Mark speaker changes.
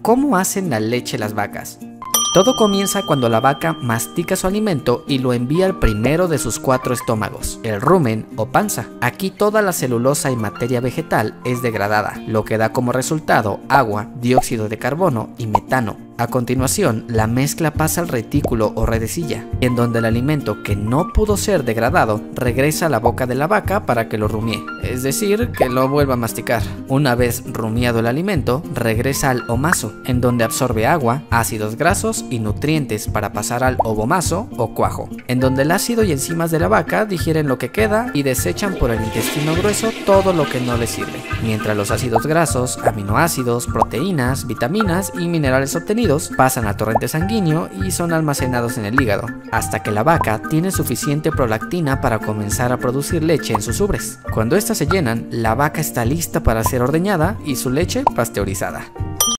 Speaker 1: ¿Cómo hacen la leche las vacas? Todo comienza cuando la vaca mastica su alimento y lo envía al primero de sus 4 estómagos, el rumen o panza. Aquí toda la celulosa y materia vegetal es degradada, lo que da como resultado agua, dióxido de carbono y metano. A continuación, la mezcla pasa al retículo o redecilla, en donde el alimento que no pudo ser degradado regresa a la boca de la vaca para que lo rumie, es decir, que lo vuelva a masticar. Una vez rumiado el alimento, regresa al omaso, en donde absorbe agua, ácidos grasos y nutrientes para pasar al ovomaso o cuajo, en donde el ácido y enzimas de la vaca digieren lo que queda y desechan por el intestino grueso todo lo que no les sirve, mientras los ácidos grasos, aminoácidos, proteínas, vitaminas y minerales obtenidos pasan al torrente sanguíneo y son almacenados en el hígado, hasta que la vaca tiene suficiente prolactina para comenzar a producir leche en sus ubres. Cuando estas se llenan, la vaca está lista para ser ordeñada y su leche pasteurizada.